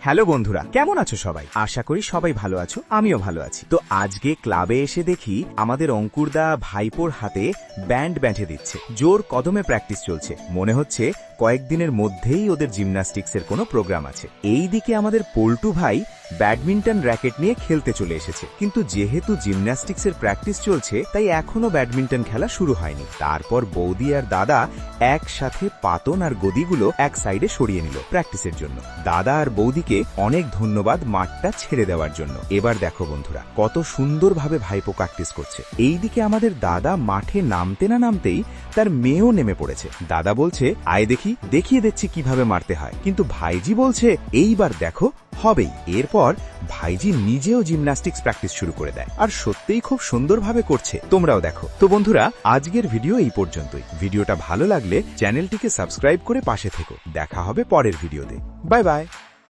Hello বন্ধুরা, কেমন আছো সবাই? আশা করি সবাই ভালো আছো, আমিও ভালো আছি। তো আজকে ক্লাবে এসে দেখি আমাদের অঙ্কুরদা ভাইপোর হাতে ব্যান্ড বেঁধে দিচ্ছে। জোর কদমে প্র্যাকটিস চলছে। মনে হচ্ছে কয়েকদিনের মধ্যেই ওদের জিমন্যাস্টিক্সের কোনো প্রোগ্রাম আছে। এইদিকে আমাদের পল্টু ভাই ব্যাডমিন্টন র্যাকেট নিয়ে খেলতে চলে এসেছে, কিন্তু যেহেতু জিমন্যাস্টিক্সের প্র্যাকটিস চলছে তাই এখনো ব্যাডমিন্টন খেলা শুরু হয়নি। তারপর বৌদি আর দাদা একসাথে পাতন আর গদিগুলো এক সাইডে সরিয়ে নিল প্র্যাকটিসের জন্য। দাদা আর বৌদিকে অনেক ধন্যবাদ মাঠটা ছেড়ে দেওয়ার জন্য। এবার দেখো বন্ধুরা, কত সুন্দরভাবে ভাইপো প্র্যাকটিস করছে। এইদিকে আমাদের দাদা মাঠে নামতে না নামতেই তার মেয়েও নেমে পড়েছে। দাদা বলছে, আয় দেখি, দেখিয়ে দিচ্ছি কিভাবে মারতে হয়। কিন্তু ভাইজি বলছে, এইবার দেখো, হবেই। এরপর ভাইজি নিজেও জিমন্যাস্টিক্স প্র্যাকটিস শুরু করে দেয়, আর সত্যিই খুব সুন্দরভাবে করছে। তোমরাও দেখো। তো বন্ধুরা, আজকের ভিডিও এই পর্যন্তই। ভিডিওটা ভালো লাগলে চ্যানেলটিকে সাবস্ক্রাইব করে পাশে থেকো। দেখা হবে পরের ভিডিওতে। Bye bye.